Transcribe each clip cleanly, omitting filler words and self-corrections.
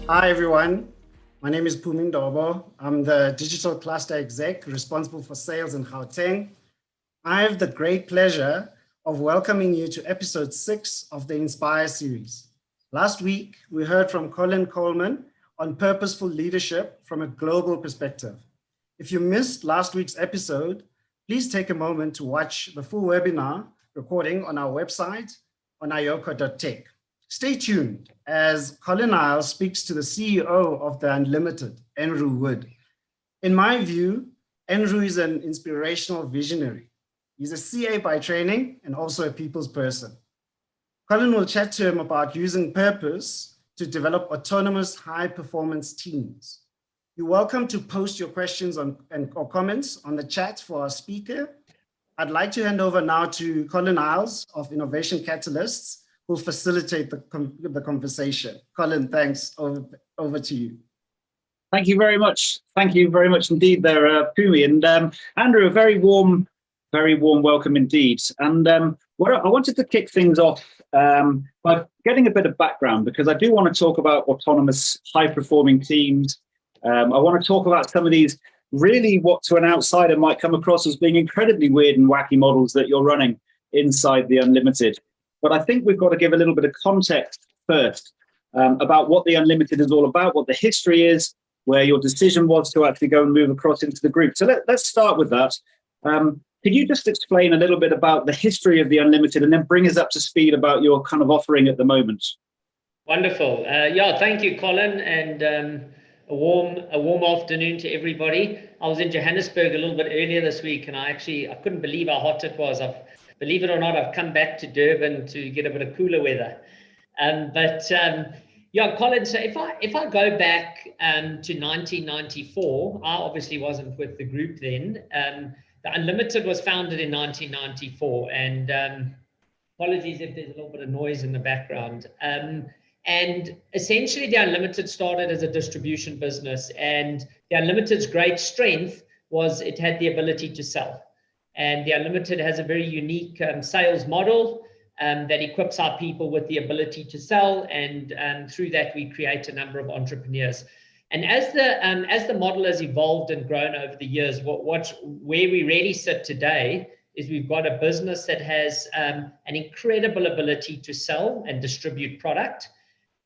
Hi, everyone. My name is Pumi Ndobo. I'm the Digital Cluster Exec responsible for sales in Gauteng. I have the great pleasure of welcoming you to episode 6 of the Inspire series. Last week, we heard from Colin Coleman on purposeful leadership from a global perspective. If you missed last week's episode, please take a moment to watch the full webinar recording on our website on ioko.tech. Stay tuned as Colin Niles speaks to the CEO of the Unlimited, Andrew Wood. In my view, Andrew is an inspirational visionary. He's a CA by training and also a people's person. Colin will chat to him about using purpose to develop autonomous high-performance teams. You're welcome to post your questions or comments on the chat for our speaker. I'd like to hand over now to Colin Niles of Innovation Catalysts, who'll facilitate the conversation. Colin, thanks. Over to you. Thank you very much. Thank you very much indeed there, Pumi. And Andrew, a very warm welcome indeed. And what I wanted to kick things off by getting a bit of background, because I do want to talk about autonomous high-performing teams. I want to talk about some of these really what to an outsider might come across as being incredibly weird and wacky models that you're running inside the Unlimited. But I think we've got to give a little bit of context first about what the Unlimited is all about, what the history is, where your decision was to actually go and move across into the group. So let's start with that. Could you just explain a little bit about the history of the Unlimited and then bring us up to speed about your kind of offering at the moment? Wonderful. Yeah, thank you, Colin, and a warm afternoon to everybody. I was in Johannesburg a little bit earlier this week, and I couldn't believe how hot it was. Believe it or not, I've come back to Durban to get a bit of cooler weather. Yeah, Colin, so if I go back to 1994, I obviously wasn't with the group then. The Unlimited was founded in 1994, and apologies if there's a little bit of noise in the background. And essentially, the Unlimited started as a distribution business, and the Unlimited's great strength was it had the ability to sell. And the Unlimited has a very unique sales model that equips our people with the ability to sell, and through that we create a number of entrepreneurs. And as the model has evolved and grown over the years, where we really sit today is we've got a business that has an incredible ability to sell and distribute product.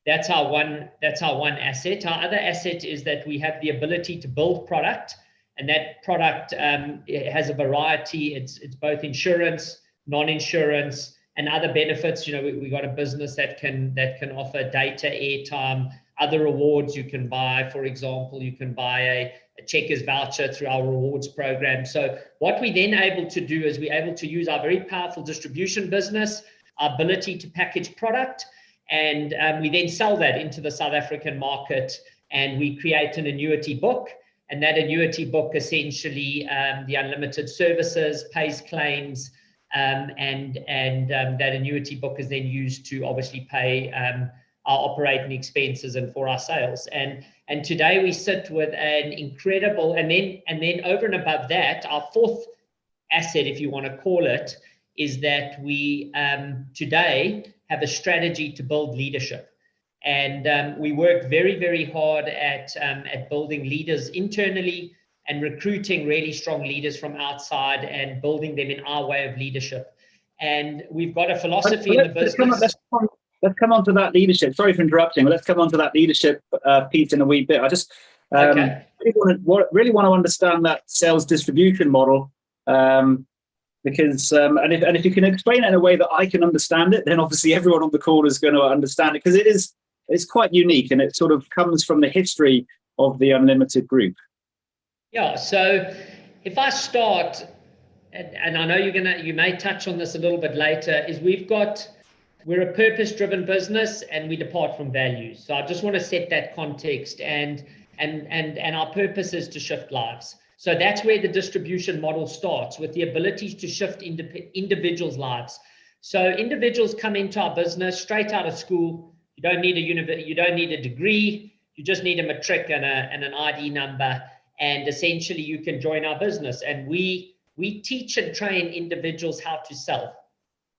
That's our one asset. Our other asset is that we have the ability to build product. And that product has a variety. It's both insurance, non-insurance, and other benefits. You know, we got a business that can offer data, airtime, other rewards you can buy. For example, you can buy a Checkers voucher through our rewards program. So what we then able to do is we're able to use our very powerful distribution business, our ability to package product, and we then sell that into the South African market, and we create an annuity book. And that annuity book essentially, the Unlimited services, pays claims, and that annuity book is then used to obviously pay our operating expenses and for our sales. And today we sit with an incredible, and then over and above that, our fourth asset, if you want to call it, is that we today have a strategy to build leadership. And we work very, very hard at building leaders internally and recruiting really strong leaders from outside and building them in our way of leadership. And we've got a philosophy in the business. Let's come on to that leadership. Sorry for interrupting, but let's come on to that leadership piece in a wee bit. I just really want to understand that sales distribution model. Because and if you can explain it in a way that I can understand it, then obviously everyone on the call is going to understand it, because it's quite unique, and it sort of comes from the history of the Unlimited group. Yeah, so if I start, and I know you may touch on this a little bit later, is we're a purpose-driven business and we depart from values. So I just want to set that context, and our purpose is to shift lives. So that's where the distribution model starts, with the ability to shift individuals' lives. So individuals come into our business straight out of school. You don't need a degree. You just need a matric and an ID number, and essentially you can join our business. And we teach and train individuals how to sell.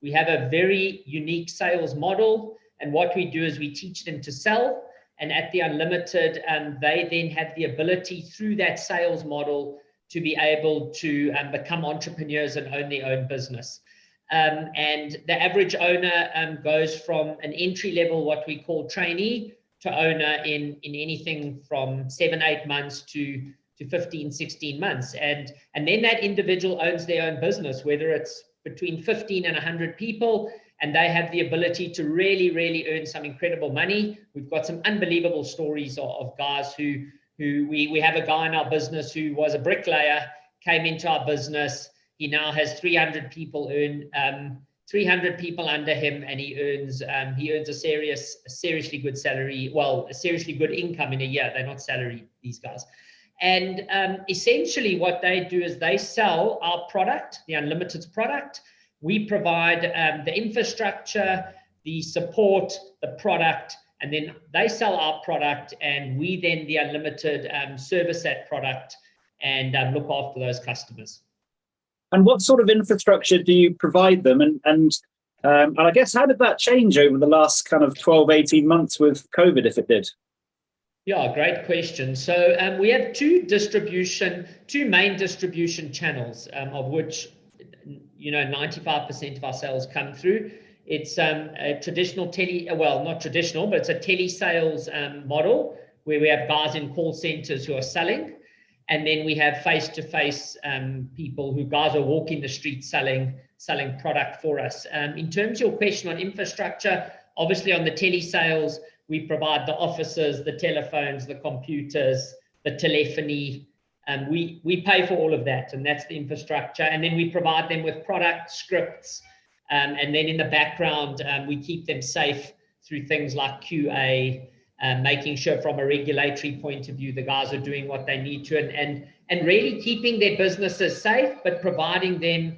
We have a very unique sales model, and what we do is we teach them to sell, And at the Unlimited, they then have the ability through that sales model to be able to become entrepreneurs and own their own business. And the average owner goes from an entry level, what we call trainee, to owner in anything from 7-8 months to 15, 16 months. And then that individual owns their own business, whether it's between 15 and 100 people, and they have the ability to really earn some incredible money. We've got some unbelievable stories of guys who we have a guy in our business who was a bricklayer, came into our business. He now has 300 people 300 people under him, and he earns a seriously good salary, well, a seriously good income in a year. They're not salary, these guys. And essentially what they do is they sell our product, the Unlimited's product. We provide the infrastructure, the support, the product, and then they sell our product, and we then, the Unlimited, service that product and look after those customers. And what sort of infrastructure do you provide them? And I guess, how did that change over the last kind of 12, 18 months with COVID, if it did? Yeah, great question. So we have two main distribution channels, of which 95% of our sales come through. It's a traditional not traditional, but it's a telesales model where we have guys in call centers who are selling. And then we have face-to-face people guys are walking the street selling product for us. In terms of your question on infrastructure, obviously on the telesales, we provide the offices, the telephones, the computers, the telephony. We pay for all of that, and that's the infrastructure. And then we provide them with product scripts. And then in the background, we keep them safe through things like QA, making sure from a regulatory point of view, the guys are doing what they need to, and really keeping their businesses safe, but providing them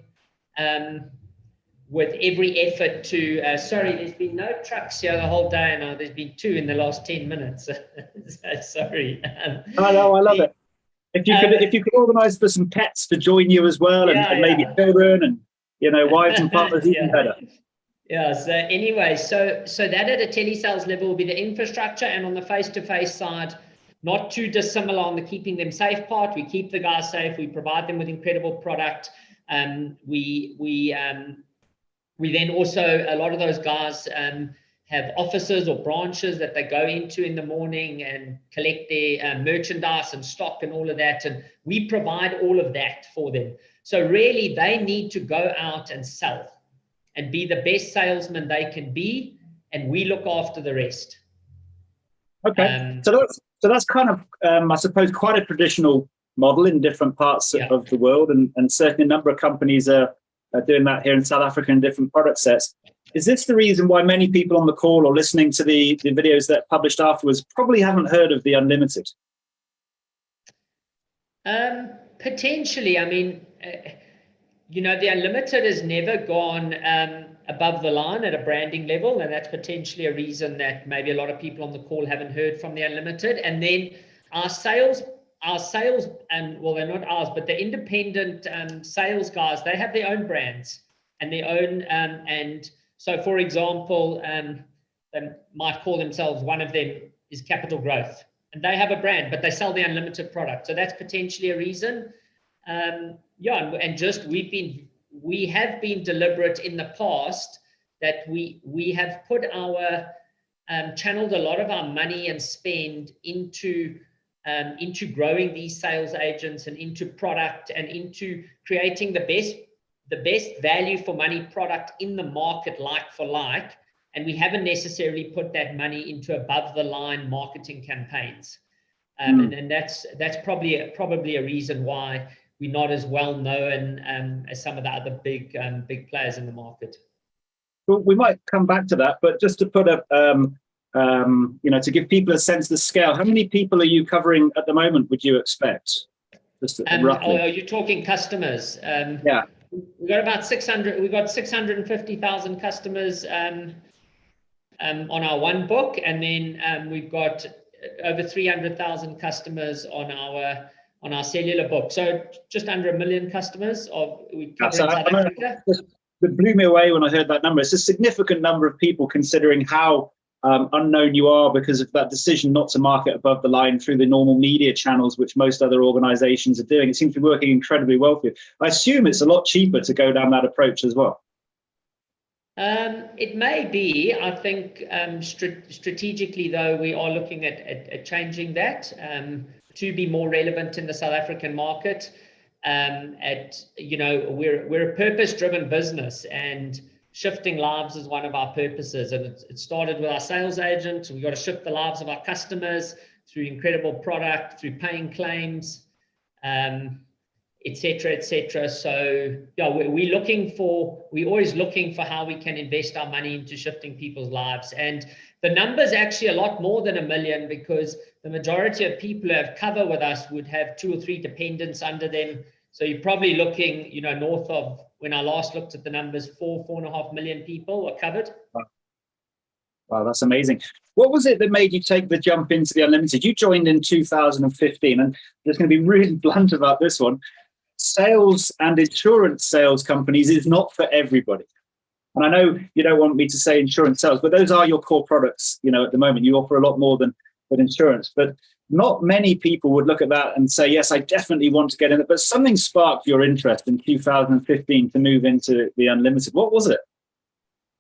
with every effort to, sorry, there's been no trucks here the whole day now. There's been 2 in the last 10 minutes. So, sorry. I know, I love it. If you could organise for some pets to join you as well, and maybe children and wives and partners, even better. Yeah. So anyway, so that at a telesales level will be the infrastructure, and on the face-to-face side, not too dissimilar on the keeping them safe part. We keep the guys safe. We provide them with incredible product. We then also, a lot of those guys have offices or branches that they go into in the morning and collect their merchandise and stock and all of that. And we provide all of that for them. So really, they need to go out and sell and be the best salesman they can be, and we look after the rest. Okay, so that's kind of, I suppose, quite a traditional model in different parts of the world, and certainly a number of companies are doing that here in South Africa in different product sets. Is this the reason why many people on the call or listening to the videos that are published afterwards probably haven't heard of the Unlimited? Potentially. I mean, the Unlimited has never gone above the line at a branding level, and that's potentially a reason that maybe a lot of people on the call haven't heard from the Unlimited. And then our sales, well, they're not ours, but the independent sales guys, they have their own brands and their own, and so, for example, they might call themselves, one of them is Capital Growth, and they have a brand, but they sell the Unlimited product. So that's potentially a reason. And just we have been deliberate in the past that we have put our channeled a lot of our money and spend into growing these sales agents and into product and into creating the best value for money product in the market, like for like. And we haven't necessarily put that money into above the line marketing campaigns. And that's probably a reason why we're not as well known as some of the other big players in the market. Well, we might come back to that, but just to put to give people a sense of the scale, how many people are you covering at the moment, would you expect? Just roughly. Are you talking customers? Yeah. We've got about 600. We've got 650,000 customers on our one book, and then we've got over 300,000 customers on our cellular book. So just under 1 million customers we cover in South Africa. It blew me away when I heard that number. It's a significant number of people considering how unknown you are because of that decision not to market above the line through the normal media channels, which most other organizations are doing. It seems to be working incredibly well for you. I assume it's a lot cheaper to go down that approach as well. It may be. I think strategically, though, we are looking at changing that to be more relevant in the South African market. We're a purpose-driven business, and shifting lives is one of our purposes. And it started with our sales agent. We've got to shift the lives of our customers through incredible product, through paying claims, et cetera. So yeah, we're always looking for how we can invest our money into shifting people's lives. And the number's actually a lot more than 1 million, because the majority of people who have cover with us would have 2 or 3 dependents under them. So you're probably looking, north of, when I last looked at the numbers, 4.5 million people are covered. Wow, that's amazing. What was it that made you take the jump into the Unlimited? You joined in 2015, and I'm just going to be really blunt about this one. Sales and insurance sales companies is not for everybody. And I know you don't want me to say insurance sales, but those are your core products. At the moment, you offer a lot more than insurance. But not many people would look at that and say, yes, I definitely want to get in it. But something sparked your interest in 2015 to move into the Unlimited. What was it?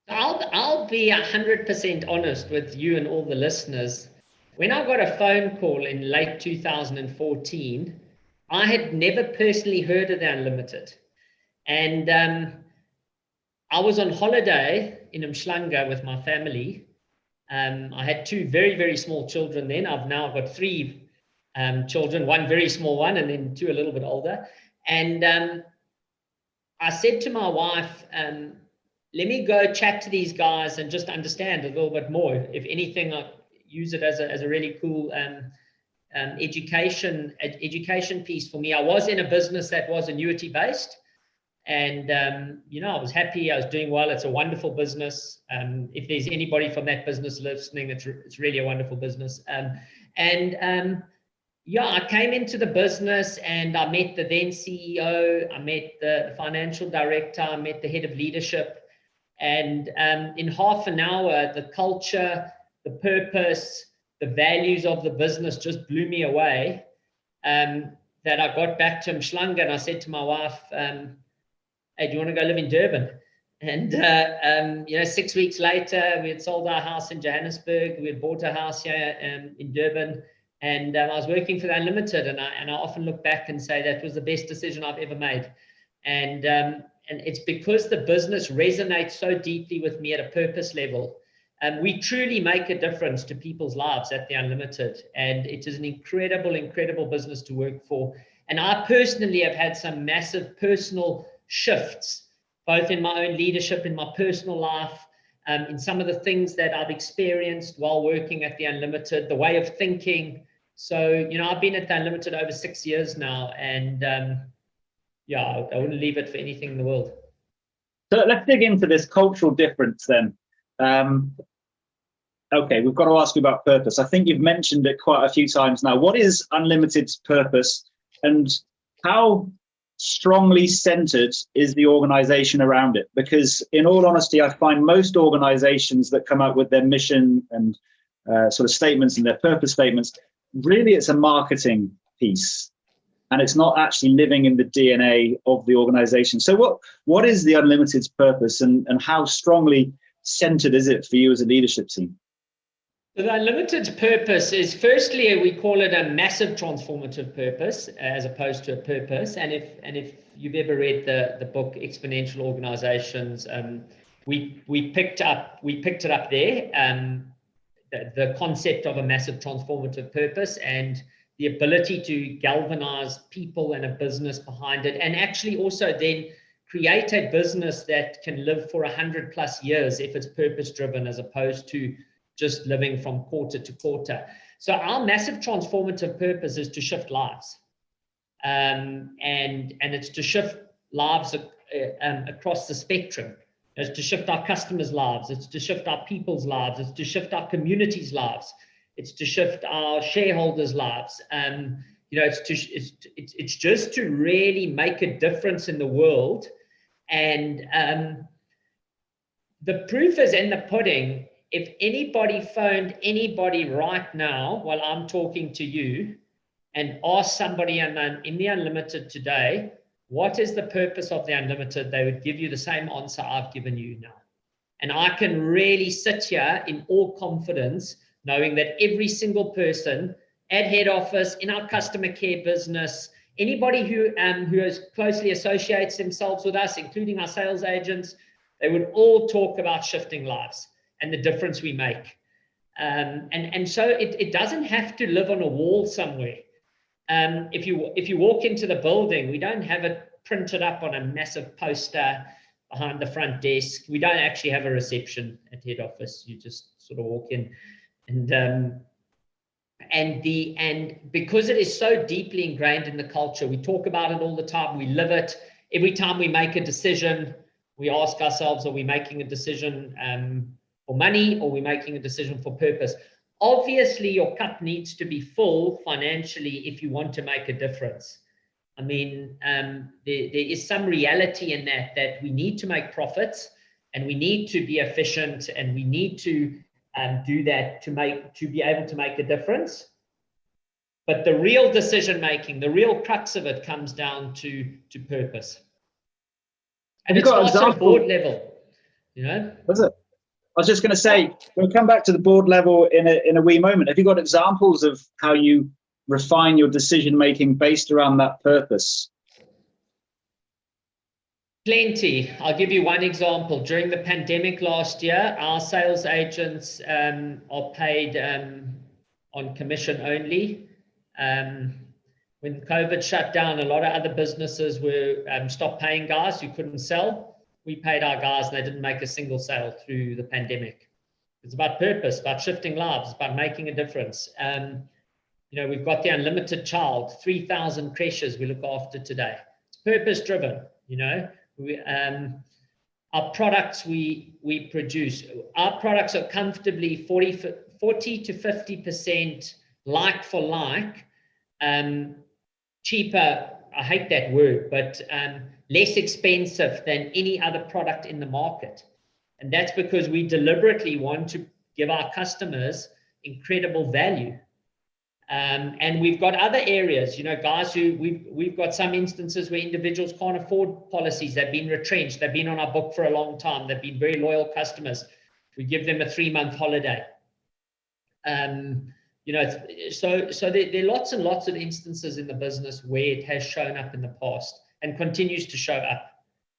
I'll be 100% honest with you and all the listeners. When I got a phone call in late 2014, I had never personally heard of the Unlimited. And I was on holiday in Umhlanga with my family. I had 2 very, very small children then. I've now got 3 children, 1 very small one, and then 2 a little bit older. And I said to my wife, let me go chat to these guys and just understand a little bit more. If anything, I use it as a really cool education piece for me. I was in a business that was annuity based, and I was happy. I was doing well. It's a wonderful business. If there's anybody from that business listening, it's really a wonderful business. I came into the business and I met the then CEO. I met the financial director. I met the head of leadership. And in half an hour, the culture, the purpose, the values of the business just blew me away. That I got back to Umhlanga and I said to my wife, hey, do you want to go live in Durban? And 6 weeks later, we had sold our house in Johannesburg. We had bought a house here in Durban, and I was working for the Unlimited. And I often look back and say that was the best decision I've ever made. And it's because the business resonates so deeply with me at a purpose level. We truly make a difference to people's lives at the Unlimited, and it is an incredible, incredible business to work for. And I personally have had some massive personal shifts, both in my own leadership, in my personal life, in some of the things that I've experienced while working at the Unlimited, the way of thinking. So, I've been at the Unlimited over 6 years now, and I wouldn't leave it for anything in the world. So let's dig into this cultural difference then. Okay, we've got to ask you about purpose. I think you've mentioned it quite a few times now. What is Unlimited's purpose, and how strongly centered is the organization around it? Because in all honesty, I find most organizations that come out with their mission and sort of statements and their purpose statements, really it's a marketing piece, and it's not actually living in the DNA of the organization. So what is the Unlimited's purpose, and how strongly centered is it for you as a leadership team? The Unlimited's purpose is, firstly, we call it a massive transformative purpose as opposed to a purpose. And if you've ever read the book Exponential Organizations, we picked it up there. The concept of a massive transformative purpose and the ability to galvanize people and a business behind it, and actually also then create a business that can live for 100+ years if it's purpose driven, as opposed to just living from quarter to quarter. So our massive transformative purpose is to shift lives, and it's to shift lives across the spectrum. It's to shift our customers' lives. It's to shift our people's lives. It's to shift our communities' lives. It's to shift our shareholders' lives. It's just to really make a difference in the world. And the proof is in the pudding. if anybody phoned anybody right now while I'm talking to you and asked somebody in the Unlimited today, what is the purpose of the Unlimited, they would give you the same answer I've given you now. And I can really sit here in all confidence, knowing that every single person at head office, in our customer care business, anybody who closely associates themselves with us, including our sales agents, they would all talk about shifting lives and the difference we make. And so it doesn't have to live on a wall somewhere. If you walk into the building, we don't have it printed up on a massive poster behind the front desk. We don't actually have a reception at head office. You just sort of walk in, and because it is so deeply ingrained in the culture, we talk about it all the time. We live it. Every time we make a decision, we ask ourselves, are we making a decision for money, or are we making a decision for purpose? Obviously, your cup needs to be full financially if you want to make a difference. I mean, there is some reality in that we need to make profits, and we need to be efficient, and we need to do that to be able to make a difference. But the real decision making, the real crux of it, comes down to purpose. And it's also at board level, you know. Was it? I was just going to say, we'll come back to the board level in a wee moment. Have you got examples of how you refine your decision making based around that purpose? Plenty. I'll give you one example. During the pandemic last year, our sales agents are paid on commission only. When COVID shut down, a lot of other businesses were stopped paying guys who couldn't sell. We paid our guys, and they didn't make a single sale through the pandemic. It's about purpose, about shifting lives, about making a difference. You know, we've got the Unlimited Child, 3,000 creches we look after today. It's purpose driven. You know, our products we produce, our products are comfortably 40 to 50% like for like, cheaper. I hate that word, but less expensive than any other product in the market. And that's because we deliberately want to give our customers incredible value. And we've got other areas, you know, guys who we've got some instances where individuals can't afford policies. They've been retrenched. They've been on our book for a long time. They've been very loyal customers. We give them a 3-month holiday. You know, so there are lots and lots of instances in the business where it has shown up in the past and continues to show up.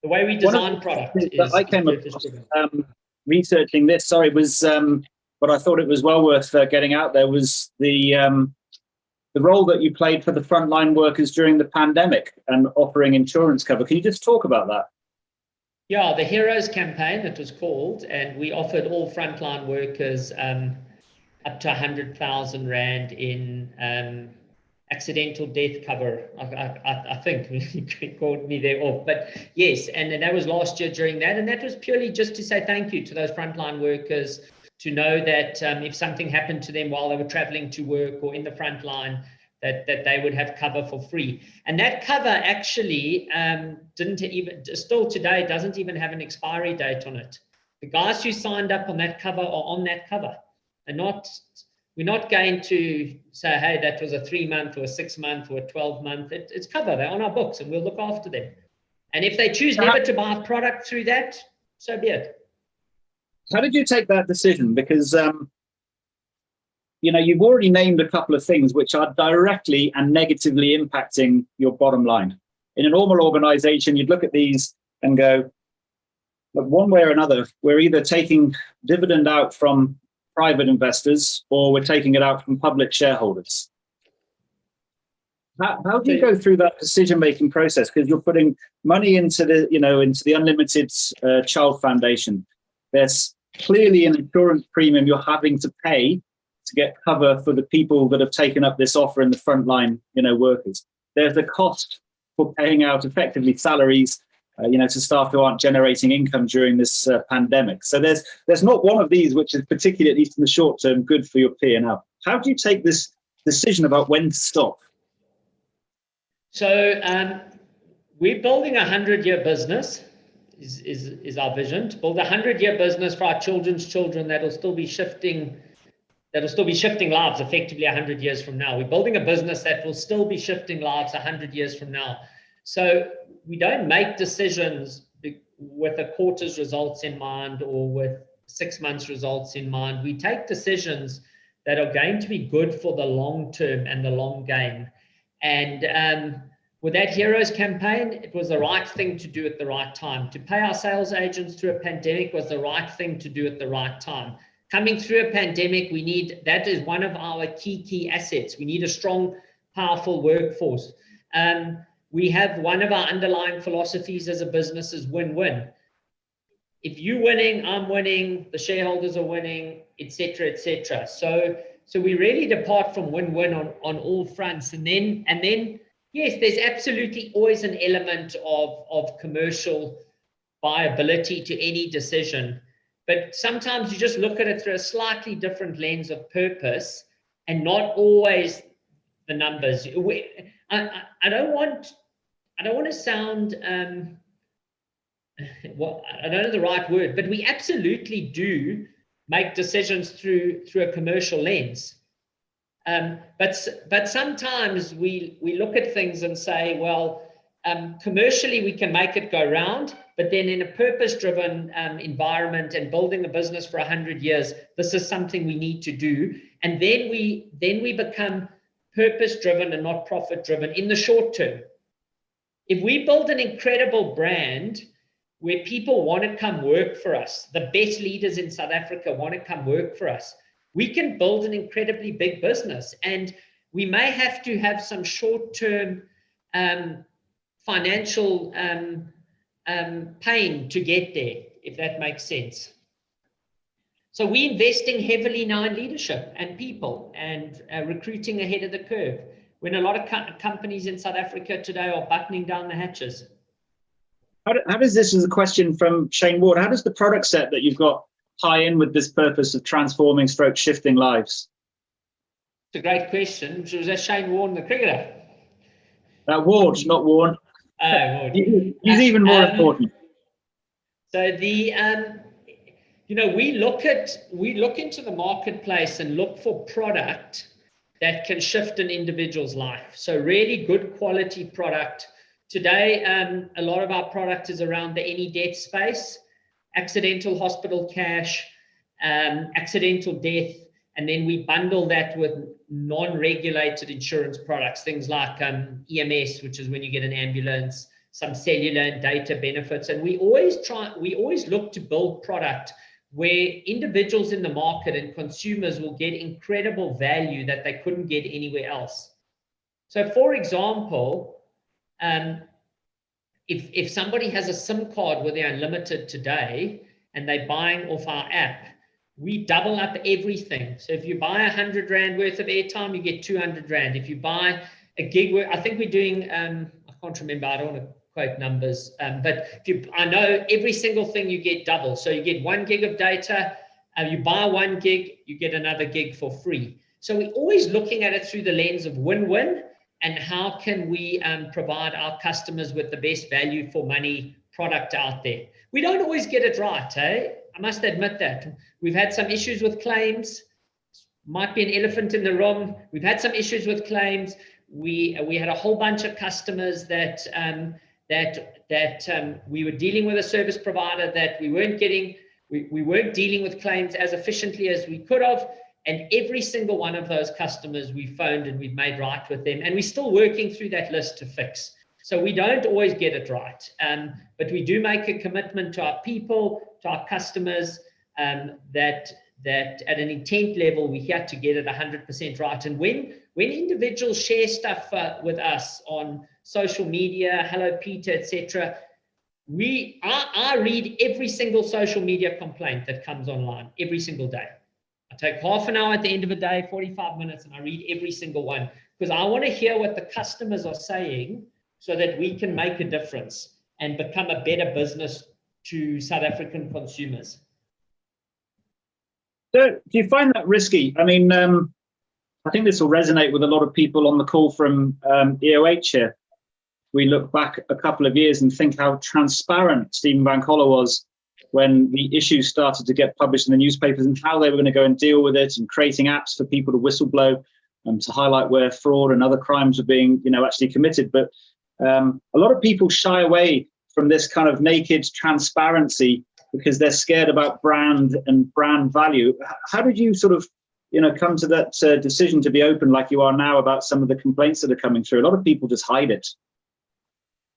The way we design product is I came across, researching this, but I thought it was well worth getting out there, was the role that you played for the frontline workers during the pandemic and offering insurance cover. Can you just talk about that? Yeah, the Heroes campaign, it was called, and we offered all frontline workers up to 100,000 Rand in accidental death cover. I think you called me there off, but yes, and that was last year during that, and that was purely just to say thank you to those frontline workers, to know that if something happened to them while they were traveling to work or in the front line, that they would have cover for free. And that cover actually still today doesn't even have an expiry date on it. The guys who signed up on that cover are on that cover. And we're not going to say, hey, that was a 3-month or a 6-month or a 12-month. It's cover. They're on our books, and we'll look after them. And if they choose never to buy a product through that, so be it. How did you take that decision? Because you know, you've already named a couple of things which are directly and negatively impacting your bottom line. In a normal organization, you'd look at these and go, look, one way or another, we're either taking dividend out from private investors or we're taking it out from public shareholders. How do you go through that decision-making process? Because you're putting money into the Unlimited Child Foundation. There's clearly an insurance premium you're having to pay to get cover for the people that have taken up this offer in the frontline, workers. There's a cost for paying out effectively salaries, to staff who aren't generating income during this pandemic. So there's not one of these which is particularly, at least in the short term, good for your P&L. How do you take this decision about when to stop? So we're building a 100-year business, is our vision, to build a 100-year business for our children's children that'll still be shifting lives effectively 100 years from now. We're building a business that will still be shifting lives 100 years from now. So we don't make decisions with a quarter's results in mind or with 6 months results in mind. We take decisions that are going to be good for the long term and the long game. And with that Heroes campaign, it was the right thing to do at the right time. To pay our sales agents through a pandemic was the right thing to do at the right time. Coming through a pandemic, that is one of our key assets. We need a strong, powerful workforce. We have one of our underlying philosophies as a business is win-win. If you're winning, I'm winning, the shareholders are winning, etc., etc. So we really depart from win-win on all fronts. And then, yes, there's absolutely always an element of commercial viability to any decision. But sometimes you just look at it through a slightly different lens of purpose and not always the numbers. I don't want to sound, I don't know the right word, but we absolutely do make decisions through a commercial lens. But sometimes we look at things and say, well, commercially we can make it go round, but then in a purpose-driven environment and building a business for 100 years, this is something we need to do. And then we become purpose-driven and not profit-driven in the short term. If we build an incredible brand where people want to come work for us, the best leaders in South Africa want to come work for us, we can build an incredibly big business. And we may have to have some short-term financial pain to get there, if that makes sense. So we're investing heavily now in leadership and people and recruiting ahead of the curve, when a lot of companies in South Africa today are buttoning down the hatches. How does this, is a question from Shane Ward, how does the product set that you've got tie in with this purpose of transforming / shifting lives? It's a great question. Was that Shane Warne, the cricketer? Ward, not Warne. Ward. He's even more important. So we look into the marketplace and look for product that can shift an individual's life. So really good quality product. Today, a lot of our product is around the any death space, accidental hospital cash, accidental death, and then we bundle that with non-regulated insurance products, things like EMS, which is when you get an ambulance, some cellular and data benefits. And we always look to build product where individuals in the market and consumers will get incredible value that they couldn't get anywhere else. So for example, if somebody has a SIM card where they're unlimited today and they're buying off our app, we double up everything. So if you buy 100 Rand worth of airtime, you get 200 Rand. If you buy a gig, I think we're doing, I can't remember, I don't want to quote numbers, but I know every single thing you get double. So you get 1 gig of data, you buy 1 gig, you get another gig for free. So we're always looking at it through the lens of win-win, and how can we provide our customers with the best value for money product out there. We don't always get it right, eh? I must admit that. We've had some issues with claims. Might be an elephant in the room. We've had some issues with claims. We had a whole bunch of customers that we were dealing with a service provider that we weren't getting. We weren't dealing with claims as efficiently as we could have. And every single one of those customers we phoned and we've made right with them. And we're still working through that list to fix. So we don't always get it right. But we do make a commitment to our people, to our customers, that at an intent level, we have to get it 100% right. And when individuals share stuff with us on social media, hello Peter, etc., I read every single social media complaint that comes online every single day. I take half an hour at the end of the day, 45 minutes, and I read every single one because I want to hear what the customers are saying so that we can make a difference and become a better business to South African consumers. So do you find that risky? I mean, I think this will resonate with a lot of people on the call from EOH here. we look back a couple of years and think how transparent Stephen Van Coller was when the issues started to get published in the newspapers, and how they were going to go and deal with it, and creating apps for people to whistleblow and to highlight where fraud and other crimes are being, actually committed. But a lot of people shy away from this kind of naked transparency because they're scared about brand and brand value. How did you sort of, come to that decision to be open like you are now about some of the complaints that are coming through? A lot of people just hide it.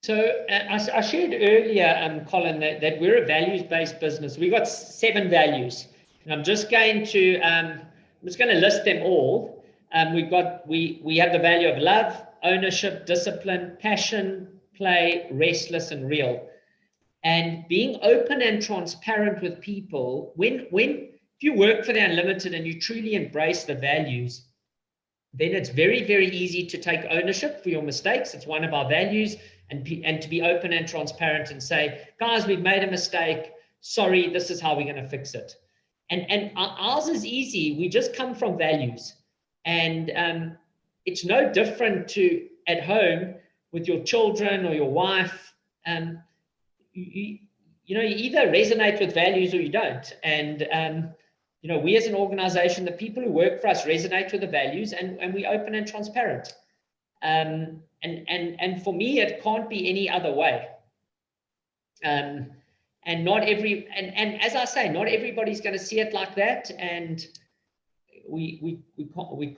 So I shared earlier, Colin, that we're a values-based business. We've got 7 values, and I'm just going to list them all. We have the value of love, ownership, discipline, passion, play, restless, and real. And being open and transparent with if you work for the Unlimited and you truly embrace the values, then it's very, very easy to take ownership for your mistakes. It's one of our values, and to be open and transparent and say, guys, we've made a mistake. Sorry, this is how we're going to fix it. And ours is easy. We just come from values. And it's no different to at home with your children or your wife. You either resonate with values or you don't. And we as an organization, the people who work for us resonate with the values, and we open and transparent. And for me, it can't be any other way. And as I say, not everybody's going to see it like that. And we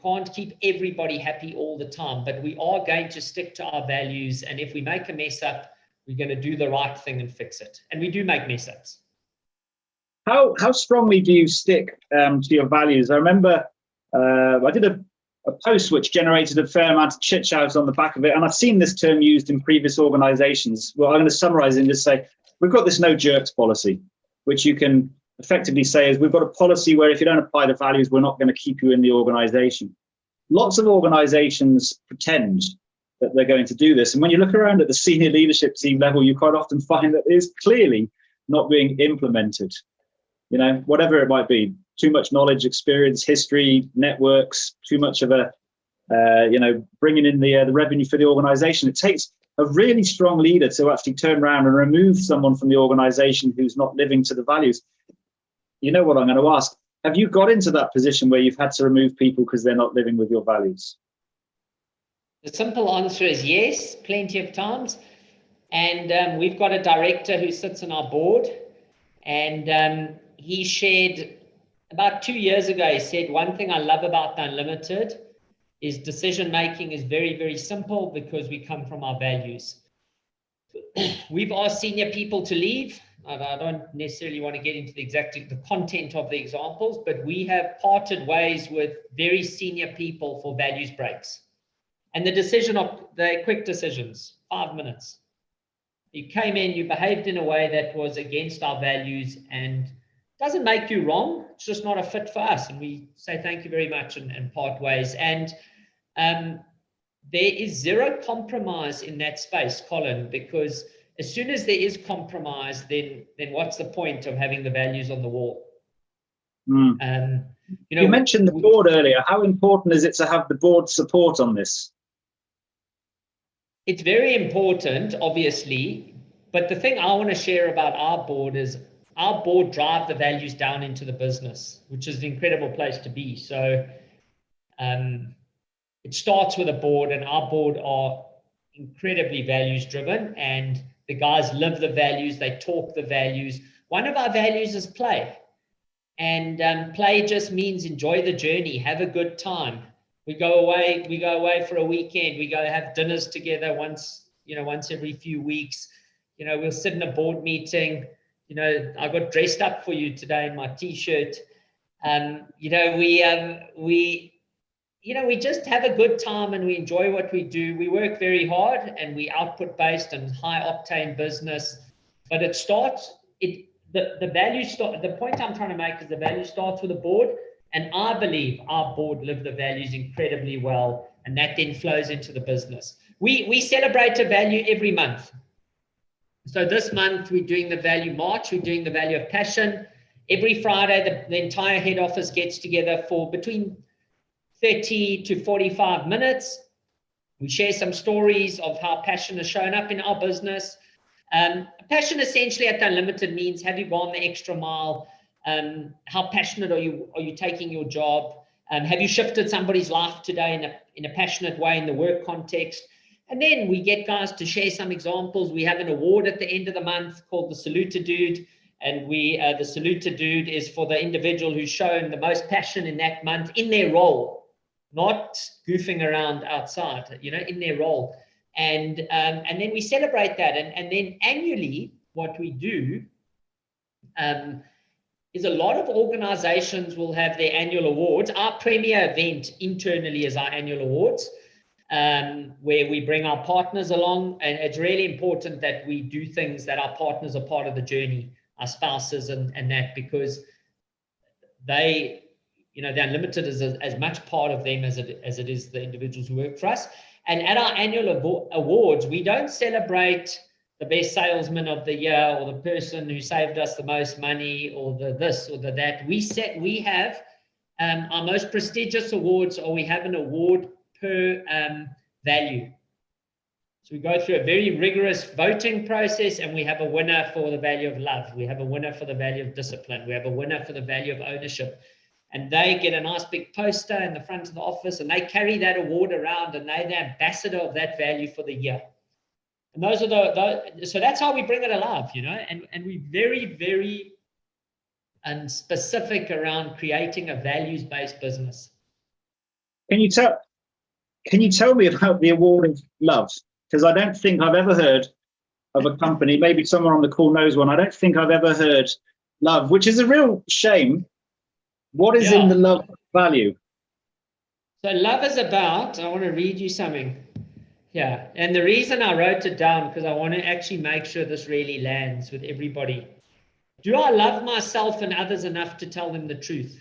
can't keep everybody happy all the time, but we are going to stick to our values. And if we make a mess up, we're going to do the right thing and fix it. And we do make mess ups. How strongly do you stick to your values? I remember I did a post which generated a fair amount of chit chat on the back of it, and I've seen this term used in previous organizations. Well, I'm going to summarize it and just say we've got this no jerks policy, which you can effectively say is we've got a policy where if you don't apply the values, we're not going to keep you in the organization. Lots of organizations pretend that they're going to do this, and when you look around at the senior leadership team level, you quite often find that it is clearly not being implemented. Whatever it might be, too much knowledge, experience, history, networks, too much of a, bringing in the revenue for the organization. It takes a really strong leader to actually turn around and remove someone from the organization who's not living to the values. You know what I'm going to ask? Have you got into that position where you've had to remove people because they're not living with your values? The simple answer is yes, plenty of times. And we've got a director who sits on our board, and he shared about 2 years ago, he said, one thing I love about the Unlimited is decision making is very, very simple because we come from our values. We've asked senior people to leave. I don't necessarily want to get into the content of the examples, but we have parted ways with very senior people for values breaks. And the quick decisions, 5 minutes. You came in, you behaved in a way that was against our values, and doesn't make you wrong. It's just not a fit for us. And we say thank you very much and part ways. And there is zero compromise in that space, Colin, because as soon as there is compromise, then what's the point of having the values on the wall? You mentioned the board earlier. How important is it to have the board support on this? It's very important, obviously. But the thing I want to share about our board is our board drive the values down into the business, which is an incredible place to be. So it starts with a board, and our board are incredibly values driven, and the guys live the values, they talk the values. One of our values is play, and play just means enjoy the journey, have a good time. We go away for a weekend, we go have dinners together once every few weeks. We'll sit in a board meeting. I got dressed up for you today in my t-shirt. We just have a good time and we enjoy what we do. We work very hard and we output based and high octane business. But the value start. The point I'm trying to make is the value starts with the board, and I believe our board live the values incredibly well, and that then flows into the business. We celebrate a value every month. So this month we're doing the value march, we're doing the value of passion. Every Friday, the entire head office gets together for between 30 to 45 minutes. We share some stories of how passion has shown up in our business. Passion essentially at Unlimited means, have you gone the extra mile? How passionate are you taking your job? Have you shifted somebody's life today in a passionate way in the work context? And then we get guys to share some examples. We have an award at the end of the month called the Saluta Dude. And the Saluta Dude is for the individual who's shown the most passion in that month in their role, not goofing around outside, in their role. And then we celebrate that. And then annually, what we do is a lot of organizations will have their annual awards. Our premier event internally is our annual awards, where we bring our partners along. And it's really important that we do things that our partners are part of the journey, our spouses and that, because they, the Unlimited is as much part of them as it is the individuals who work for us. And at our annual awards, we don't celebrate the best salesman of the year or the person who saved us the most money or the this or the that. We have our most prestigious awards, or we have an award per value. So we go through a very rigorous voting process, and we have a winner for the value of love. We have a winner for the value of discipline. We have a winner for the value of ownership. And they get a nice big poster in the front of the office, and they carry that award around, and they're the ambassador of that value for the year. And those are so that's how we bring it alive, and we're very, very specific around creating a values-based business. Can you tell me about the award of love? Because I don't think I've ever heard of a company, maybe someone on the call knows one. I don't think I've ever heard love, which is a real shame. What is in the love value? So love is about, I want to read you something. Yeah, and the reason I wrote it down, because I want to actually make sure this really lands with everybody. Do I love myself and others enough to tell them the truth?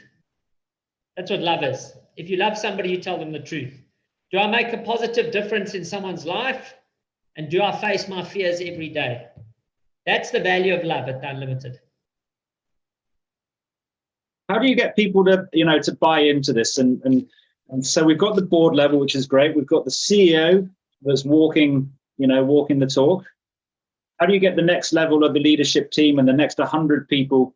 That's what love is. If you love somebody, you tell them the truth. Do I make a positive difference in someone's life? And do I face my fears every day? That's the value of love at Unlimited. How do you get people to, to buy into this? And so we've got the board level, which is great. We've got the CEO that's walking the talk. How do you get the next level of the leadership team and the next 100 people,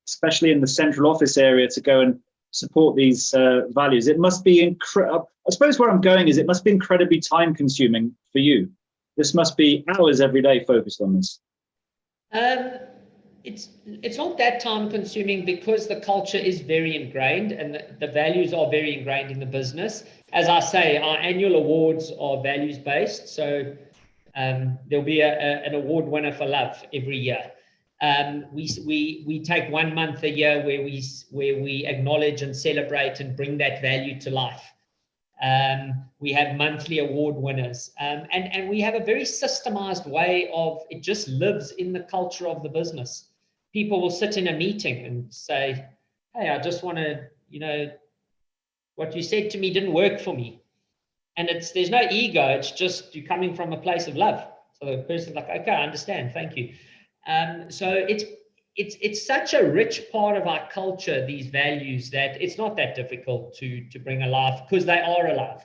especially in the central office area, to go and support these values? It must be incredible. I suppose where I'm going is it must be incredibly time consuming for you. This must be hours every day focused on this. It's not that time consuming, because the culture is very ingrained and the values are very ingrained in the business. As I say, our annual awards are values based. So there'll be an award winner for love every year. We take 1 month a year where we acknowledge and celebrate and bring that value to life. We have monthly award winners, and we have a very systemized way of it. Just lives in the culture of the business. People will sit in a meeting and say, hey, I just want to, what you said to me didn't work for me. And there's no ego. It's just you're coming from a place of love. So the person's like, okay, I understand. Thank you. So it's such a rich part of our culture, these values, that it's not that difficult to bring alive, because they are alive.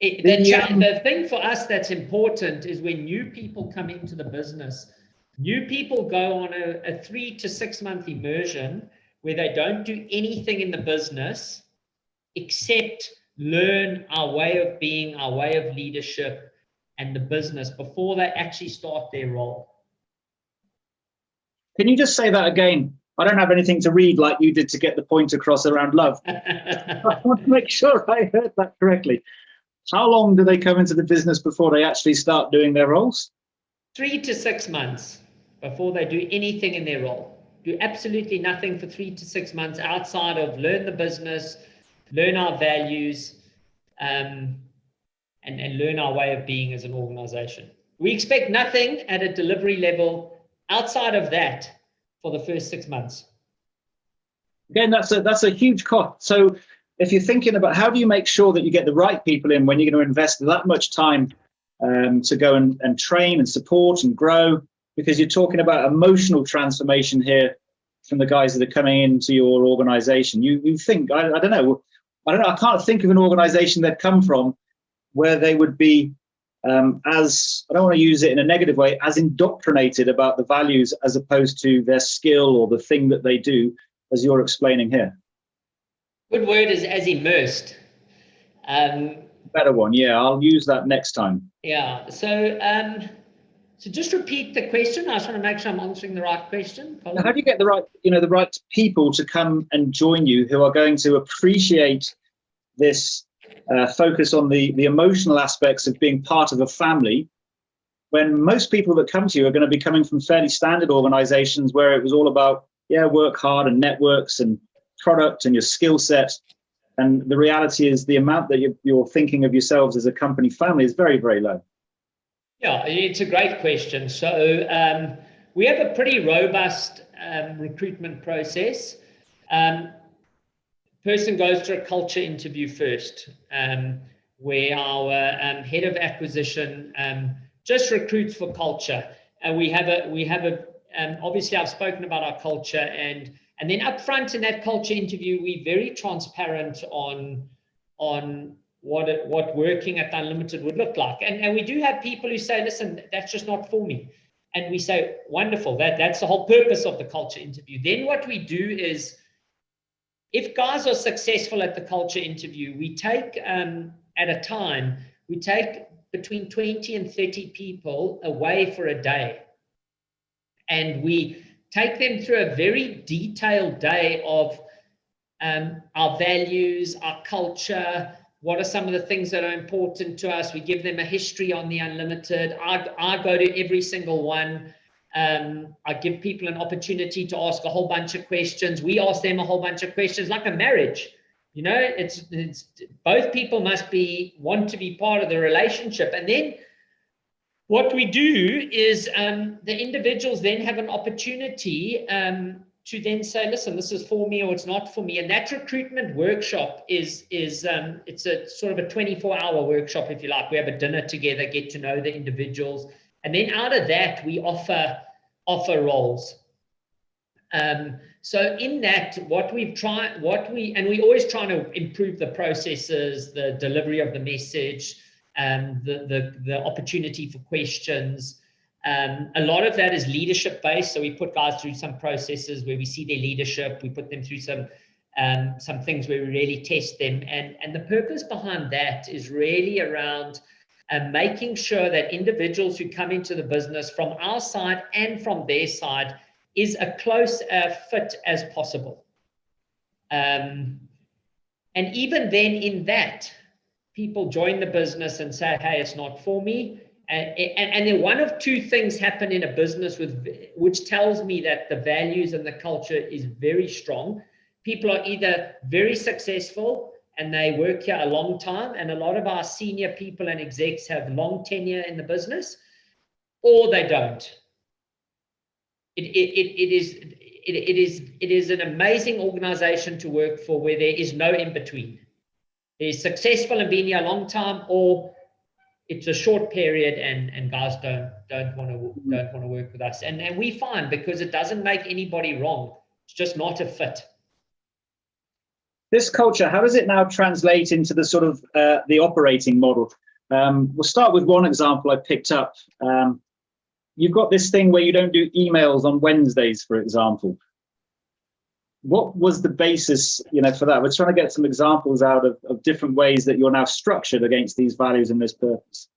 The thing for us that's important is when new people come into the business, new people go on a 3 to 6 month immersion where they don't do anything in the business except learn our way of being, our way of leadership and the business before they actually start their role. Can you just say that again? I don't have anything to read like you did to get the point across around love. I want to make sure I heard that correctly. How long do they come into the business before they actually start doing their roles? 3 to 6 months before they do anything in their role. Do absolutely nothing for 3 to 6 months outside of learn the business, learn our values, and learn our way of being as an organization. We expect nothing at a delivery level outside of that for the first 6 months. Again, that's a huge cost. So if you're thinking about how do you make sure that you get the right people in when you're going to invest that much time to go and train and support and grow, because you're talking about emotional transformation here from the guys that are coming into your organization. You think, I don't know, I don't know, I can't think of an organization they'd come from where they would be as, I don't want to use it in a negative way, as indoctrinated about the values as opposed to their skill or the thing that they do, as you're explaining here. Good word is as immersed. Better one, yeah, I'll use that next time. Yeah, so just repeat the question. I just want to make sure I'm answering the right question. Colin? How do you get the right people to come and join you who are going to appreciate this focus on the emotional aspects of being part of a family, when most people that come to you are going to be coming from fairly standard organizations where it was all about, work hard and networks and product and your skill set. And the reality is the amount that you're thinking of yourselves as a company family is very, very low. Yeah, it's a great question. So we have a pretty robust recruitment process. Person goes through a culture interview first, where our head of acquisition just recruits for culture. And we have a obviously I've spoken about our culture, and then up front in that culture interview, we're very transparent on what working at Unlimited would look like. And we do have people who say, listen, that's just not for me. And we say, wonderful, that's the whole purpose of the culture interview. Then what we do is, if guys are successful at the culture interview, we take, at a time, we take between 20 and 30 people away for a day. And we take them through a very detailed day of our values, our culture, what are some of the things that are important to us. We give them a history on the Unlimited. I go to every single one. I give people an opportunity to ask a whole bunch of questions. We ask them a whole bunch of questions, like a marriage. It's both people must want to be part of the relationship. And then what we do is the individuals then have an opportunity to then say, listen, this is for me or it's not for me. And that recruitment workshop it's a sort of a 24-hour workshop, if you like. We have a dinner together, get to know the individuals. And then out of that, we offer roles. So in that, we're always trying to improve the processes, the delivery of the message, the opportunity for questions. A lot of that is leadership based. So we put guys through some processes where we see their leadership. We put them through some things where we really test them. And the purpose behind that is really around making sure that individuals who come into the business from our side and from their side is a close fit as possible. And even then in that, people join the business and say, hey, it's not for me. And then one of two things happen in a business which tells me that the values and the culture is very strong. People are either very successful and they work here a long time, and a lot of our senior people and execs have long tenure in the business, or they don't. It is an amazing organization to work for, where there is no in between. They're successful and been here a long time, or it's a short period and guys don't want to work with us. And we find, because it doesn't make anybody wrong, it's just not a fit. This culture, how does it now translate into the sort of the operating model? We'll start with one example I picked up. You've got this thing where you don't do emails on Wednesdays, for example. What was the basis, for that? We're trying to get some examples out of different ways that you're now structured against these values and this purpose.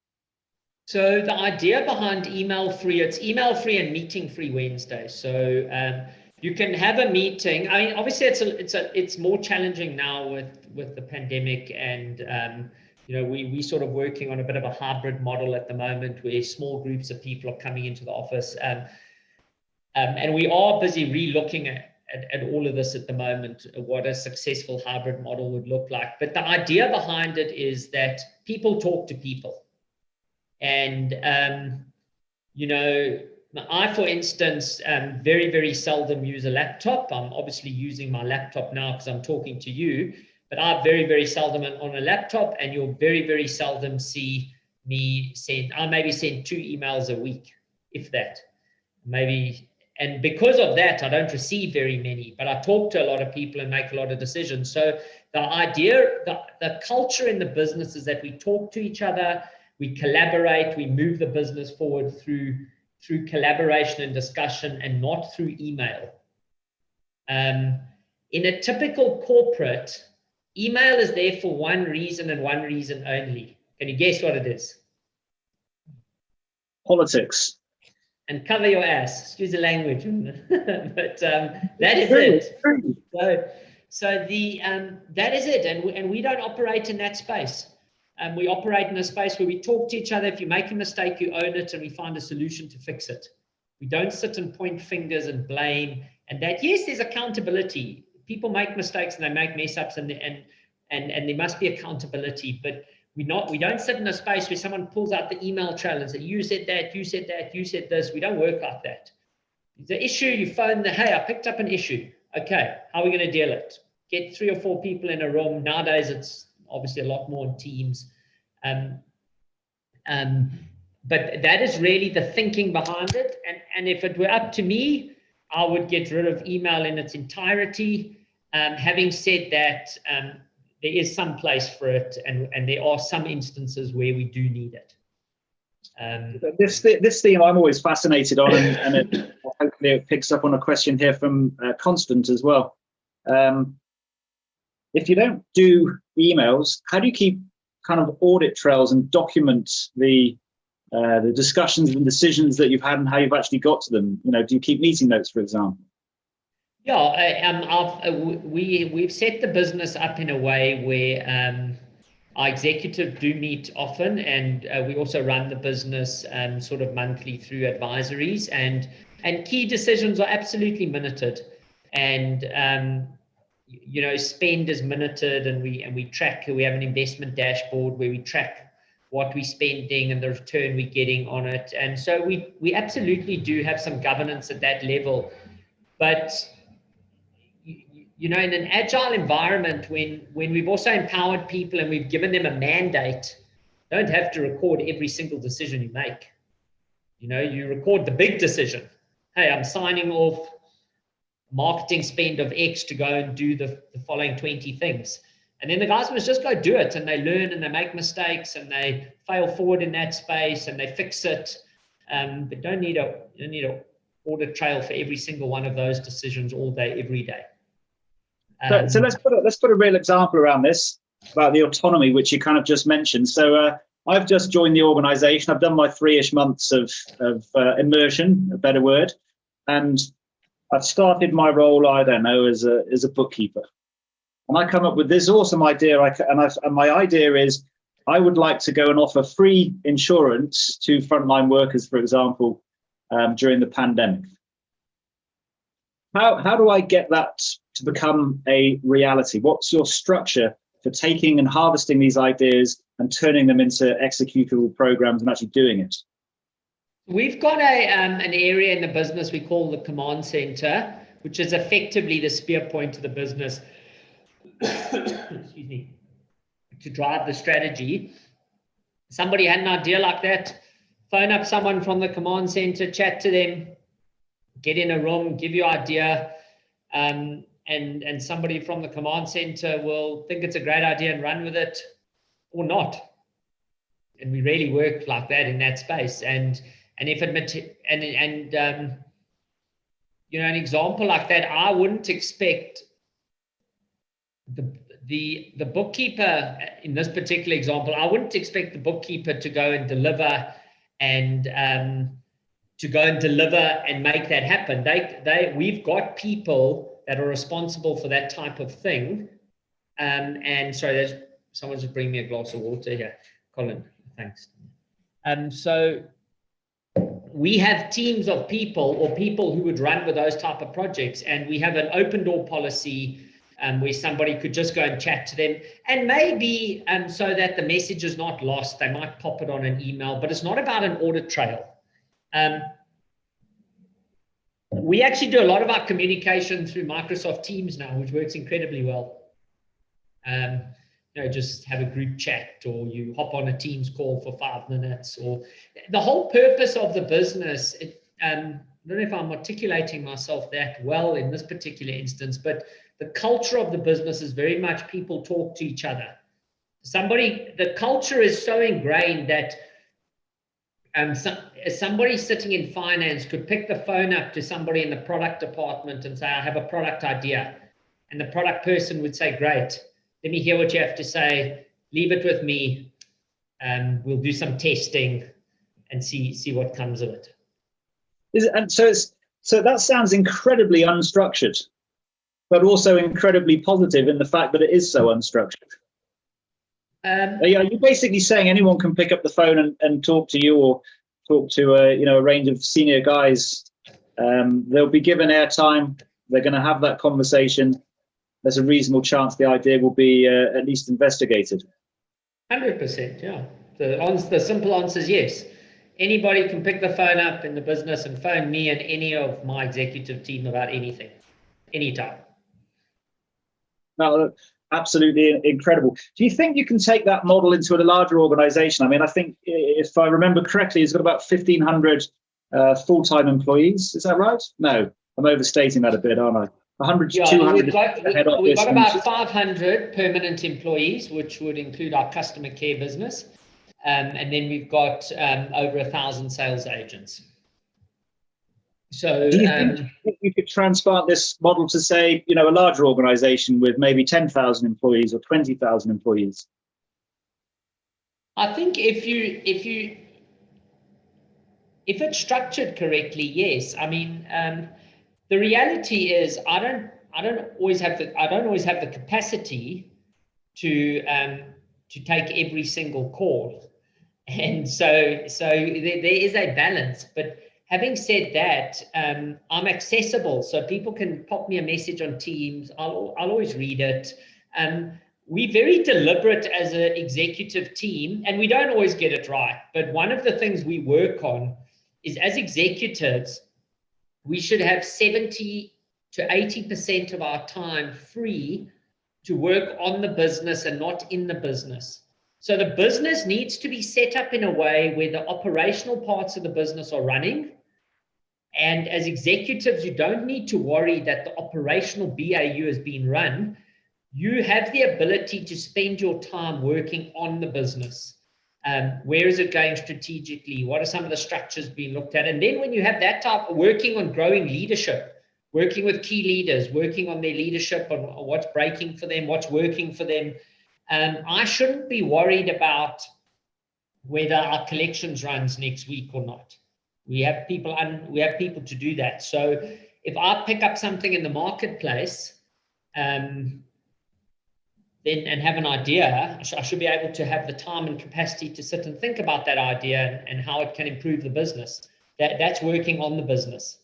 So the idea behind email-free, it's email-free and meeting-free Wednesday. So you can have a meeting. I mean, obviously it's more challenging now with the pandemic, and we sort of working on a bit of a hybrid model at the moment, where small groups of people are coming into the office, and we are busy re-looking at all of this at the moment, what a successful hybrid model would look like. But the idea behind it is that people talk to people. And, I, for instance, very, very seldom use a laptop. I'm obviously using my laptop now because I'm talking to you, but I very, very seldom on a laptop, and you'll very, very seldom see me I maybe send 2 emails a week, if that, maybe. And because of that, I don't receive very many, but I talk to a lot of people and make a lot of decisions. So The idea, the culture in the business is that we talk to each other, we collaborate, we move the business forward through collaboration and discussion, and not through email. In a typical corporate, email is there for one reason and one reason only. Can you guess what it is? Politics. And cover your ass, excuse the language. But that is it. So that is it, and we don't operate in that space. We operate in a space where we talk to each other. If you make a mistake, you own it, and we find a solution to fix it. We don't sit and point fingers and blame. And that, yes, there's accountability. People make mistakes and they make mess ups, and there must be accountability. But we don't sit in a space where someone pulls out the email trail and say, you said that, you said that, you said this. We don't work like that. The issue, you phone hey, I picked up an issue. Okay, how are we going to deal it? Get 3 or 4 people in a room. Nowadays, it's obviously a lot more in teams. But that is really the thinking behind it. And if it were up to me, I would get rid of email in its entirety. Having said that, there is some place for it, and there are some instances where we do need it. This theme I'm always fascinated on, and hopefully it picks up on a question here from Constant as well. If you don't do emails, how do you keep kind of audit trails and document the discussions and decisions that you've had and how you've actually got to them? Do you keep meeting notes, for example? Yeah, we've set the business up in a way where our executives do meet often, and we also run the business sort of monthly through advisories, and key decisions are absolutely minuted, and spend is minuted, and we track. We have an investment dashboard where we track what we're spending and the return we're getting on it, and so we absolutely do have some governance at that level, but in an agile environment, when we've also empowered people and we've given them a mandate, don't have to record every single decision you make. You record the big decision. Hey, I'm signing off marketing spend of X to go and do the following 20 things. And then the guys must just go do it, and they learn and they make mistakes and they fail forward in that space and they fix it. But don't need a audit trail for every single one of those decisions all day, every day. So let's put a real example around this about the autonomy, which you kind of just mentioned. So I've just joined the organization. I've done my 3-ish months of immersion, a better word, and I've started my role, I don't know, as a bookkeeper. And I come up with this awesome idea, and my idea is I would like to go and offer free insurance to frontline workers, for example, during the pandemic. How do I get that to become a reality? What's your structure for taking and harvesting these ideas and turning them into executable programs and actually doing it? We've got an area in the business we call the command center, which is effectively the spear point of the business excuse me, to drive the strategy. Somebody had an idea like that, phone up someone from the command center, chat to them, get in a room, give you idea, and somebody from the command center will think it's a great idea and run with it or not. And we really work like that in that space. And if it an example like that, I wouldn't expect the bookkeeper in this particular example. I wouldn't expect the bookkeeper to go and deliver and make that happen. We've got people that are responsible for that type of thing. And sorry, someone's just bringing me a glass of water here. Colin, thanks. So we have teams of people or people who would run with those type of projects, and we have an open door policy where somebody could just go and chat to them, and maybe so that the message is not lost, they might pop it on an email, but it's not about an audit trail. We actually do a lot of our communication through Microsoft Teams now, which works incredibly well. Just have a group chat, or you hop on a Teams call for 5 minutes, or the whole purpose of the business. I don't know if I'm articulating myself that well in this particular instance, but the culture of the business is very much people talk to each other. The culture is so ingrained that somebody sitting in finance could pick the phone up to somebody in the product department and say, I have a product idea. And the product person would say, great, let me hear what you have to say. Leave it with me. We'll do some testing and see what comes of it. So that sounds incredibly unstructured, but also incredibly positive in the fact that it is so unstructured. Are you basically saying anyone can pick up the phone and talk to you, or talk to a range of senior guys? They'll be given airtime. They're going to have that conversation. There's a reasonable chance the idea will be at least investigated. 100%, yeah. The simple answer is yes. Anybody can pick the phone up in the business and phone me and any of my executive team about anything, anytime. No, absolutely incredible. Do you think you can take that model into a larger organization? I mean, I think if I remember correctly, it's got about 1,500 full-time employees. Is that right? No, I'm overstating that a bit, aren't I? 100 to 200. We've got about 500 permanent employees, which would include our customer care business. And then we've got over 1,000 sales agents. So do you think you could transplant this model to, say, a larger organization with maybe 10,000 employees or 20,000 employees? I think if it's structured correctly, yes. I mean, the reality is I don't always have the capacity to take every single call. And so there is a balance. But having said that, I'm accessible, so people can pop me a message on Teams. I'll always read it. We're very deliberate as an executive team, and we don't always get it right. But one of the things we work on is, as executives, we should have 70 to 80% of our time free to work on the business and not in the business. So the business needs to be set up in a way where the operational parts of the business are running. And as executives, you don't need to worry that the operational BAU is being run. You have the ability to spend your time working on the business. Where is it going strategically? What are some of the structures being looked at? And then when you have that type of working on growing leadership, working with key leaders, working on their leadership, on what's breaking for them, what's working for them, I shouldn't be worried about whether our collections runs next week or not. We have people to do that. So if I pick up something in the marketplace, then and have an idea, I should be able to have the time and capacity to sit and think about that idea and how it can improve the business. That's working on the business.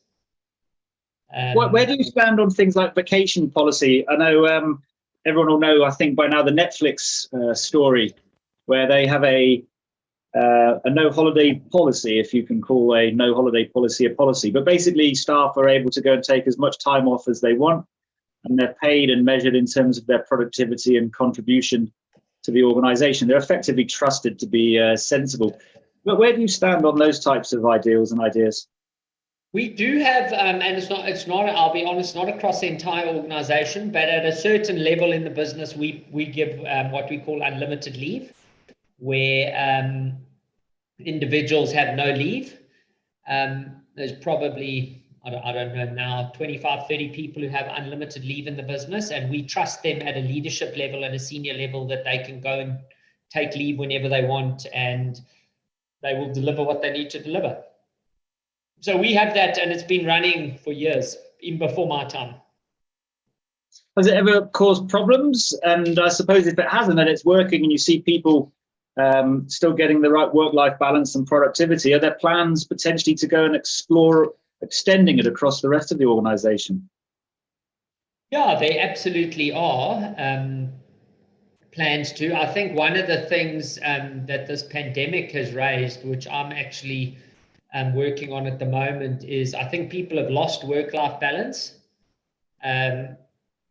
Where do you stand on things like vacation policy? I know everyone will know, I think by now, the Netflix story, where they have a no holiday policy, if you can call a no holiday policy a policy. But basically, staff are able to go and take as much time off as they want, and they're paid and measured in terms of their productivity and contribution to the organization. They're effectively trusted to be sensible. But where do you stand on those types of ideals and ideas? We do have, and it's not, I'll be honest, not across the entire organization, but at a certain level in the business, we give what we call unlimited leave, where individuals have no leave. There's probably, I don't know now, 25, 30 people who have unlimited leave in the business, and we trust them at a leadership level, at a senior level, that they can go and take leave whenever they want, and they will deliver what they need to deliver. So we have that, and it's been running for years, even before my time. Has it ever caused problems? And I suppose if it hasn't, and it's working, and you see people still getting the right work-life balance and productivity, are there plans potentially to go and explore extending it across the rest of the organization? Yeah, they absolutely are plans to. I think one of the things that this pandemic has raised, which I'm actually working on at the moment, is I think people have lost work-life balance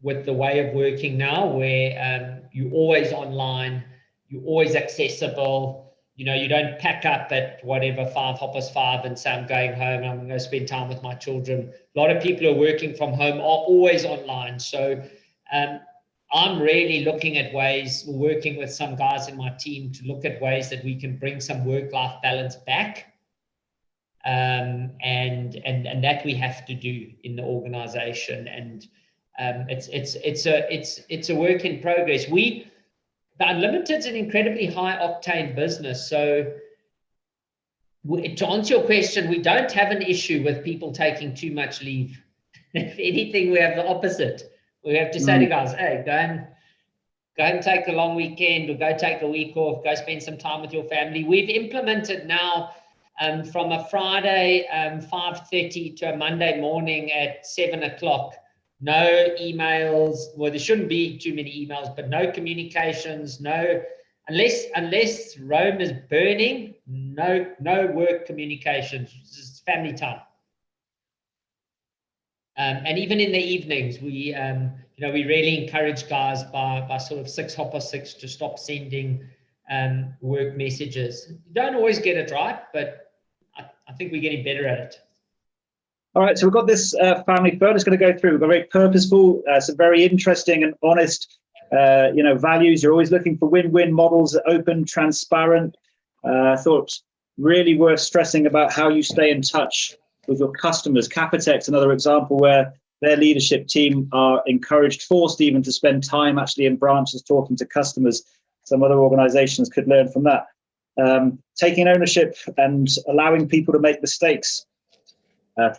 with the way of working now, where you're always online, you're always accessible. You don't pack up at whatever 5:05 and say, I'm going home, I'm going to spend time with my children. A lot of people who are working from home are always online. So I'm really looking at ways, working with some guys in my team to look at ways that we can bring some work-life balance back. And that we have to do in the organization. And it's a work in progress. The Unlimited is an incredibly high octane business. So to answer your question, we don't have an issue with people taking too much leave. If anything, we have the opposite. We have to say to guys, hey, go and take a long weekend, or go take a week off, go spend some time with your family. We've implemented now from a Friday 5:30 to a Monday morning at 7 o'clock. No emails. Well, there shouldn't be too many emails, but no communications. No, unless Rome is burning. No work communications. It's family time. And even in the evenings, we really encourage guys by sort of 6:30 to stop sending work messages. You don't always get it right, but I think we're getting better at it. All right, so we've got this family photo. It's going to go through. We've got very purposeful, some very interesting and honest, values. You're always looking for win-win models, open, transparent. I thought really worth stressing about how you stay in touch with your customers. Capitec's another example where their leadership team are encouraged, forced even to spend time actually in branches talking to customers. Some other organizations could learn from that. Taking ownership and allowing people to make mistakes.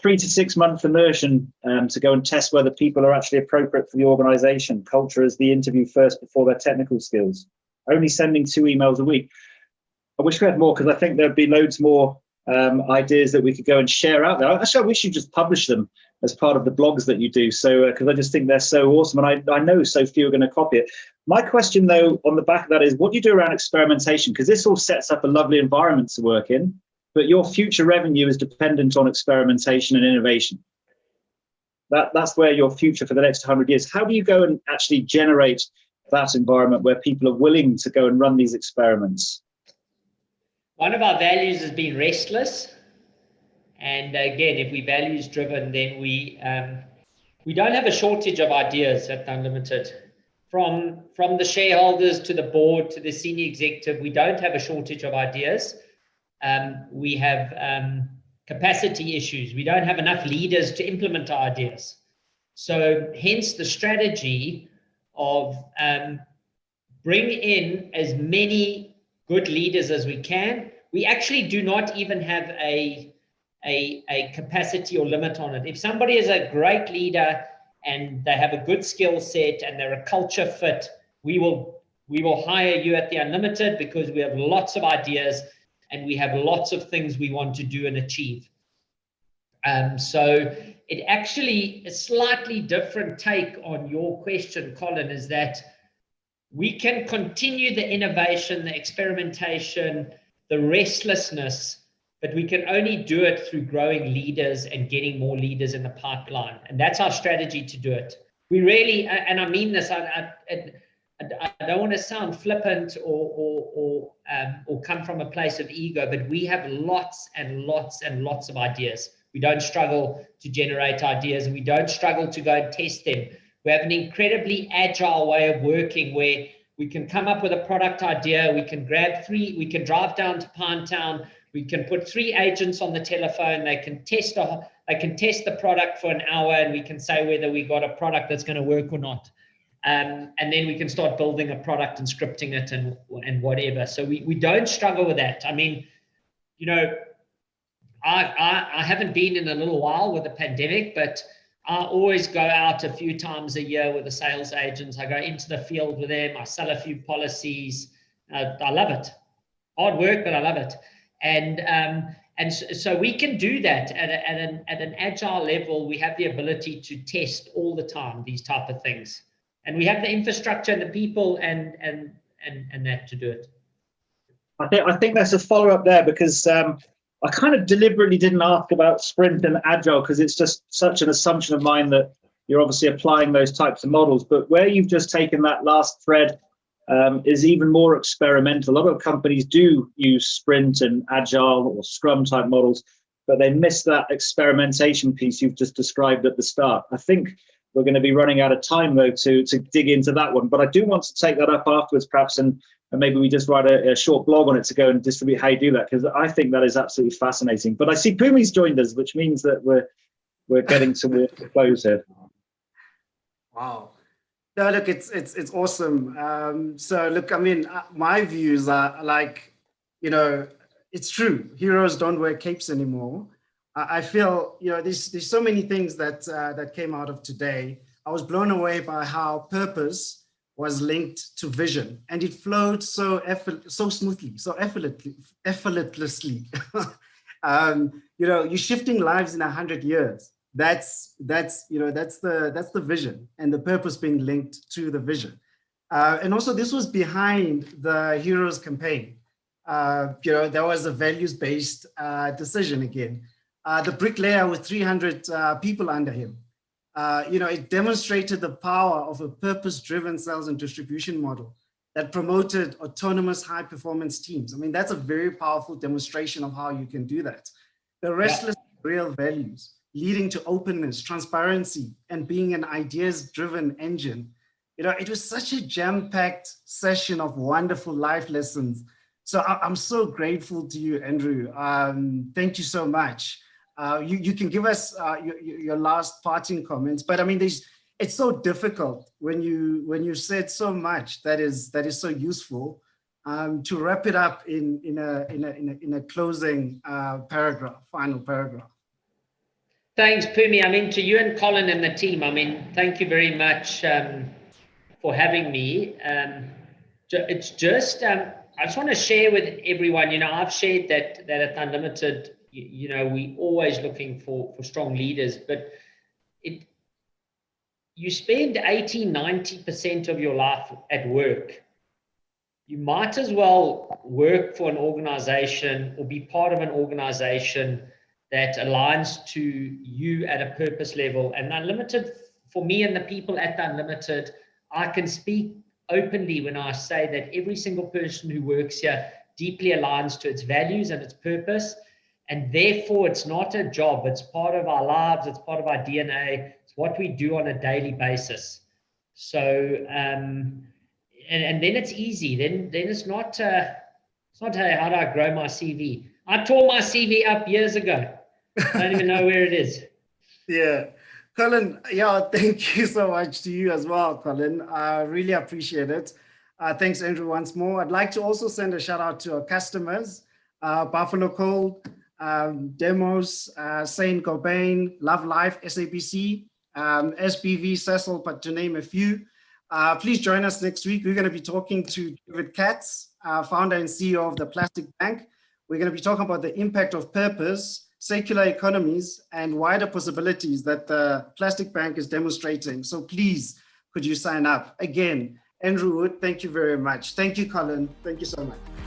3 to 6 month immersion to go and test whether people are actually appropriate for the organization. Culture is the interview first before their technical skills. Only sending 2 emails a week. I wish we had more, because I think there'd be loads more ideas that we could go and share out there. Actually, I wish you just publish them as part of the blogs that you do. So, because I just think they're so awesome, and I know so few are going to copy it. My question, though, on the back of that is, what do you do around experimentation? Because this all sets up a lovely environment to work in, but your future revenue is dependent on experimentation and innovation. That's where your future for the next 100 years. How do you go and actually generate that environment where people are willing to go and run these experiments? One of our values has been restless. And again, if we're values driven, then we don't have a shortage of ideas at Unlimited. From the shareholders to the board to the senior executive, we don't have a shortage of ideas. We have capacity issues. We don't have enough leaders to implement our ideas. So hence the strategy of bring in as many good leaders as we can. We actually do not even have a capacity or limit on it. If somebody is a great leader and they have a good skill set and they're a culture fit, we will hire you at the Unlimited, because we have lots of ideas and we have lots of things we want to do and achieve. So it actually, a slightly different take on your question, Colin, is that we can continue the innovation, the experimentation, the restlessness, but we can only do it through growing leaders and getting more leaders in the pipeline. And that's our strategy to do it. We really, and I mean this, I don't want to sound flippant or come from a place of ego, but we have lots and lots and lots of ideas. We don't struggle to generate ideas, and we don't struggle to go and test them. We have an incredibly agile way of working where we can come up with a product idea. We can we can drive down to Pinetown. We can put 3 agents on the telephone. They can test the product for an hour, and we can say whether we got a product that's going to work or not. And then we can start building a product and scripting it and whatever. So we don't struggle with that. I mean, I haven't been in a little while with the pandemic, but I always go out a few times a year with the sales agents. I go into the field with them. I sell a few policies. I love it. Hard work, but I love it. And so we can do that at an agile level. We have the ability to test all the time these type of things, and we have the infrastructure and the people and that to do it. I think that's a follow up there, because I kind of deliberately didn't ask about sprint and agile, because it's just such an assumption of mine that you're obviously applying those types of models. But where you've just taken that last thread is even more experimental. A lot of companies do use sprint and agile or scrum type models, but they miss that experimentation piece you've just described at the start. I think we're going to be running out of time though to dig into that one. But I do want to take that up afterwards, perhaps, and maybe we just write a short blog on it to go and distribute how you do that, because I think that is absolutely fascinating. But I see Pumi's joined us, which means that we're getting towards the close here. Wow. No, look, it's awesome. So look, I mean, my views are like, you know, it's true. Heroes don't wear capes anymore. I feel, you know, there's so many things that came out of today. I was blown away by how purpose was linked to vision, and it flowed so smoothly, so effortlessly. You know, you're shifting lives in 100 years. That's the vision, and the purpose being linked to the vision. And also, this was behind the Heroes campaign. You know, there was a values-based decision again. The bricklayer with 300 people under him. You know, it demonstrated the power of a purpose-driven sales and distribution model that promoted autonomous high-performance teams. I mean, that's a very powerful demonstration of how you can do that. The restless real values, leading to openness, transparency, and being an ideas-driven engine. You know, it was such a jam-packed session of wonderful life lessons. So I'm so grateful to you, Andrew. Thank you so much. You can give us your last parting comments, but I mean, it's so difficult when you said so much that is so useful to wrap it up in a closing paragraph, final paragraph. Thanks, Pumi. I mean, to you and Colin and the team, I mean, thank you very much for having me. It's just, I just want to share with everyone, you know, I've shared that at Unlimited, you know, we always looking for strong leaders, but you spend 80-90% of your life at work. You might as well work for an organization or be part of an organization that aligns to you at a purpose level. And Unlimited, for me and the people at Unlimited, I can speak openly when I say that every single person who works here deeply aligns to its values and its purpose. And therefore, it's not a job. It's part of our lives. It's part of our DNA. It's what we do on a daily basis. So, and then it's easy. Then it's not, hey, how do I grow my CV? I tore my CV up years ago. I don't even know where it is. Yeah. Colin, yeah, thank you so much to you as well, Colin. I really appreciate it. Thanks, Andrew, once more. I'd like to also send a shout out to our customers, Buffalo Cold, Demos, Saint Gobain, Love Life, SABC, SBV, Cecil, but to name a few. Please join us next week. We're going to be talking to David Katz, founder and CEO of the Plastic Bank. We're going to be talking about the impact of purpose, circular economies, and wider possibilities that the Plastic Bank is demonstrating. So please, could you sign up? Again, Andrew Wood, thank you very much. Thank you, Colin. Thank you so much.